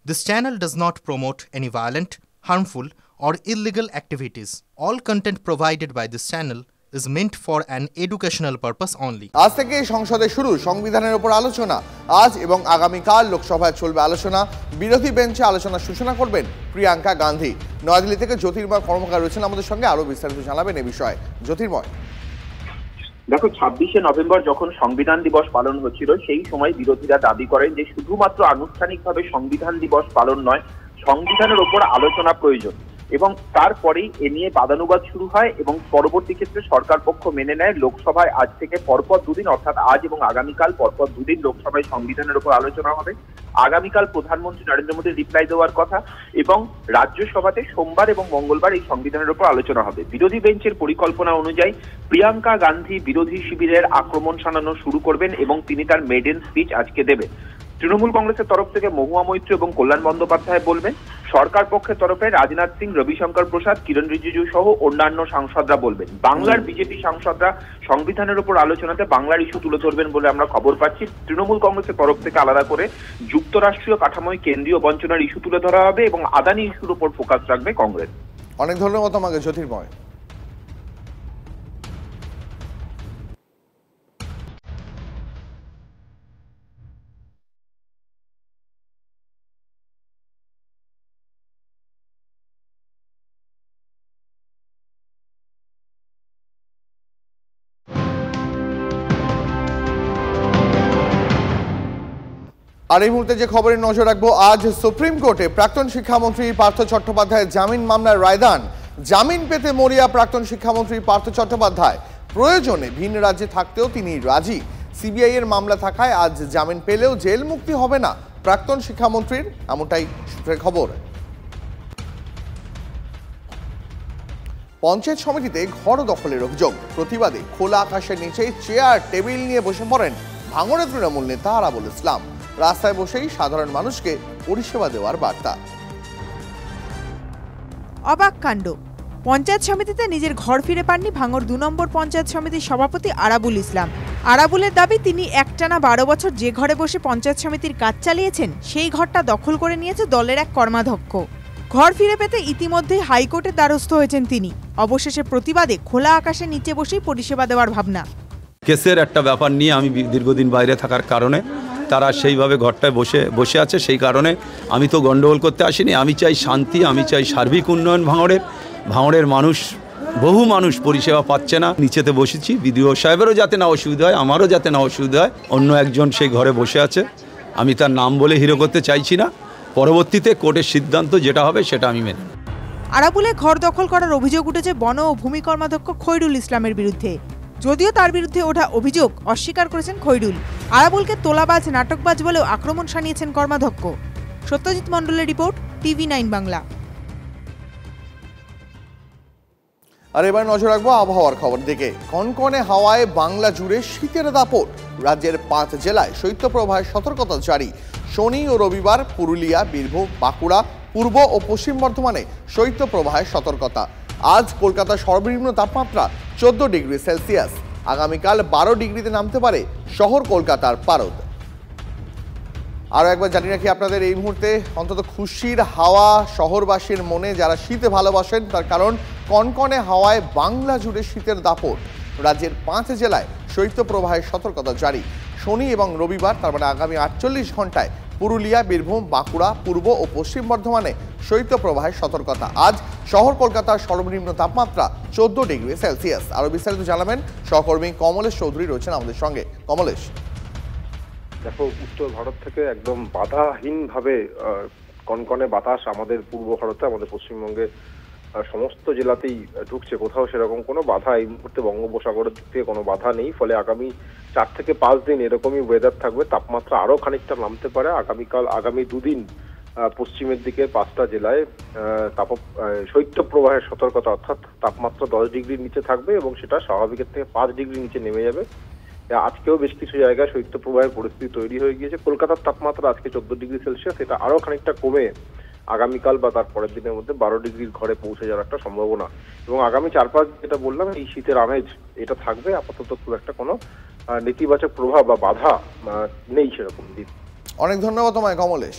This channel does not promote any violent, harmful, or illegal activities. All content provided by this channel is meant for an educational purpose only. আজ থেকে সংসদে শুরু সংবিধানের উপর আলোচনা। আজ এবং আগামীকাল লোকসভায় চলবে আলোচনা। বিরোধী বেঞ্চে আলোচনার সূচনা করবেন প্রিয়াঙ্কা গান্ধী। নয়াদিল্লি থেকে জ্যোতির্ময় কর্মকার রয়েছেন আমাদের সঙ্গে, আরো বিস্তারিত জানাবেন এই বিষয়ে। জ্যোতির্ময়, দেখো, 26শে নভেম্বর যখন সংবিধান দিবস পালন হচ্ছিল সেই সময় বিরোধীরা দাবি করেন যে শুধুমাত্র আনুষ্ঠানিকভাবে সংবিধান দিবস পালন নয়, সংবিধানের ওপর আলোচনা প্রয়োজন, এবং তারপরেই এ নিয়ে বাদানুবাদ শুরু হয় এবং পরবর্তী ক্ষেত্রে সরকার পক্ষ মেনে নেয়। লোকসভায় আজ থেকে পরপর দুদিন, অর্থাৎ আজ এবং আগামীকাল পরপর দুদিন লোকসভায় সংবিধানের উপর আলোচনা হবে। আগামীকাল প্রধানমন্ত্রী নরেন্দ্র মোদীর রিপ্লাই দেওয়ার কথা এবং রাজ্যসভাতে সোমবার এবং মঙ্গলবার এই সংবিধানের উপর আলোচনা হবে। বিরোধী বেঞ্চের পরিকল্পনা অনুযায়ী প্রিয়াঙ্কা গান্ধী বিরোধী শিবিরের আক্রমণ শানানো শুরু করবেন এবং তিনি তার মেডেন স্পিচ আজকে দেবেন। তৃণমূল কংগ্রেসের তরফ থেকে মহুয়া মৈত্র এবং কল্যাণ বন্দ্যোপাধ্যায় বলবেন, সরকার পক্ষের তরফে রাজনাথ সিং, রবিশঙ্কর প্রসাদ, কিরণ রিজিজু সহ অন্যান্য সাংসদরা বলবেন। বাংলার বিজেপি সাংসদরা সংবিধানের উপর আলোচনাতে বাংলার ইস্যু তুলে ধরবেন বলে আমরা খবর পাচ্ছি। তৃণমূল কংগ্রেসের তরফ থেকে আলাদা করে যুক্তরাষ্ট্রীয় কাঠামোয় কেন্দ্রীয় বঞ্চনার ইস্যু তুলে ধরা হবে এবং আদানি ইস্যুর উপর ফোকাস রাখবে কংগ্রেস। অনেক ধন্যবাদ তোমাকে জ্যোতির্ময়। আর এই মুহূর্তে যে খবরে নজর রাখবো, আজ সুপ্রিম কোর্টে প্রাক্তন শিক্ষামন্ত্রী পার্থ চট্টোপাধ্যায়ের জামিন মামলার রায়দান। জামিন পেতে মরিয়া প্রাক্তন শিক্ষামন্ত্রী পার্থ চট্টোপাধ্যায়। প্রয়োজনে ভিন রাজ্যে থাকতেও তিনি রাজি। সিবিআই এর মামলা থাকায় আজ জামিন পেলেও জেল মুক্তি হবে না প্রাক্তন শিক্ষামন্ত্রীর, এমনটাই সূত্রের খবর। পঞ্চায়েত সমিতিতে ঘর দখলের অভিযোগ, প্রতিবাদে খোলা আকাশের নিচে চেয়ার টেবিল নিয়ে বসে পড়েন ভাঙড়ের তৃণমূল নেতা আরাবুল ইসলাম। রাস্তায় বসেই সাধারণ মানুষকে পরিষেবা দেওয়ার বার্তা। অবাক কাণ্ড, পঞ্চায়েত সমিতিতে নিজের ঘর ফিরে পাননি ভাঙড় 2 নম্বর পঞ্চায়েত সমিতির সভাপতি আরাবুল ইসলাম। আরাবুলের দাবি, তিনি একটানা 12 বছর যে ঘরে বসে পঞ্চায়েত সমিতির কাজ চালিয়েছেন সেই ঘরটা দখল করে নিয়েছে দলের এক কর্মাধ্যক্ষ। ঘর ফিরে পেতে ইতিমধ্যেই হাইকোর্টের দ্বারস্থ হয়েছেন তিনি। অবশেষে প্রতিবাদে খোলা আকাশের নিচে বসেই পরিষেবা দেওয়ার ভাবনা। কেসের একটা ব্যাপার নিয়ে আমি দীর্ঘদিন বাইরে থাকার কারণে তারা সেইভাবে ঘরটায় বসে আছে, সেই কারণে আমি তো গন্ডগোল করতে আসিনি। আমি চাই শান্তি, আমি চাই সার্বিক উন্নয়ন ভাঙড়ের মানুষ, বহু মানুষ পরিষেবা পাচ্ছে না। নিচেতে বসেছি, বিডিও সাহেবেরও যাতে না অসুবিধা হয়, আমারও যাতে না অসুবিধা হয়। অন্য একজন সেই ঘরে বসে আছে, আমি তার নাম বলে হিরো করতে চাইছি না। পরবর্তীতে কোর্টের সিদ্ধান্ত যেটা হবে সেটা আমি মেনে নেব। আরাবুলে ঘর দখল করার অভিযোগ উঠেছে বন ও ভূমি কর্মাধ্যক্ষ খৈরুল ইসলামের বিরুদ্ধে। যদিও তার বিরুদ্ধে ওঠা অভিযোগ অস্বীকার করেছেন খৈরুল। আরাবুলকে তোলাবাজ, নাটকবাজ বলেও আক্রমণ শানিয়েছেন কর্মাধ্যক্ষ। সত্যজিৎ মণ্ডলের রিপোর্ট, TV9 বাংলা। আর এবার নজর রাখবো আবহাওয়ার খবর দিকে। কনকনে হাওয়ায় বাংলা জুড়ে শীতের দাপট। রাজ্যের 5 জেলায় শৈত্যপ্রবাহের সতর্কতা জারি। শনি ও রবিবার পুরুলিয়া, বীরভূম, বাঁকুড়া, পূর্ব ও পশ্চিম বর্ধমানে শৈত্যপ্রবাহের সতর্কতা। আজ কলকাতার সর্বনিম্ন তাপমাত্রা 14 ডিগ্রি সেলসিয়াস। আগামীকাল 12 ডিগ্রিতে নামতে পারে শহর কলকাতার পারদ। আরও একবার জানিয়ে রাখি আপনাদের, এই মুহূর্তে অন্তত খুশির হাওয়া শহরবাসীর মনে, যারা শীতে ভালোবাসেন, তার কারণ কনকনে হাওয়ায় বাংলা জুড়ে শীতের দাপট। রাজ্যের 5 জেলায় শৈত্যপ্রবাহের সতর্কতা জারি। শনি এবং রবিবার, তার মানে আগামী 48 ঘন্টায় পুরুলিয়া, বীরভূম, বাঁকুড়া, পূর্ব ও পশ্চিম বর্ধমানে শৈত্যপ্রবাহের সতর্কতা। আজ শহর কলকাতার সর্বনিম্ন তাপমাত্রা 14 ডিগ্রি সেলসিয়াস। আরও বিস্তারিত জানাবেন সহকর্মী কমলেশ চৌধুরী, রয়েছেন আমাদের সঙ্গে। কমলেশ, দেখো, উত্তর ভারত থেকে একদম বাধাহীনভাবে কনকনে বাতাস আমাদের পূর্ব ভারতে, আমাদের পশ্চিমবঙ্গে সমস্ত জেলাতেই ঢুকছে। কোথাও সেরকম কোনো বাধা এই মুহূর্তে বঙ্গোপসাগরের দিক থেকে কোনো বাধা নেই। ফলে আগামী 4 থেকে 5 দিন এরকমই ওয়েদার থাকবে। তাপমাত্রা আরো খানিকটা নামতে পারে। আগামী 2 দিন পশ্চিমের দিকে 5টা জেলায় শৈত্যপ্রবাহের সতর্কতা, অর্থাৎ তাপমাত্রা 10 ডিগ্রির নিচে থাকবে এবং সেটা স্বাভাবিকের থেকে 5 ডিগ্রি নিচে নেমে যাবে। আজকেও বেশ কিছু জায়গায় শৈত্যপ্রবাহের পরিস্থিতি তৈরি হয়ে গিয়েছে। কলকাতার তাপমাত্রা আজকে 14 ডিগ্রি সেলসিয়াস, এটা আরো খানিকটা কমে আগামীকাল বা তার পরের দিনের মধ্যে 12 ডিগ্রির ঘরে পৌঁছে যাওয়ার একটা সম্ভাবনা। এবং আগামী 4-5 যেটা বললাম, এই শীতের আমেজ এটা থাকবে। আপাতত খুব একটা কোনো নেতিবাচক প্রভাব বা বাধা নেই সেরকম দিন। অনেক ধন্যবাদ তোমায় কমলেশ।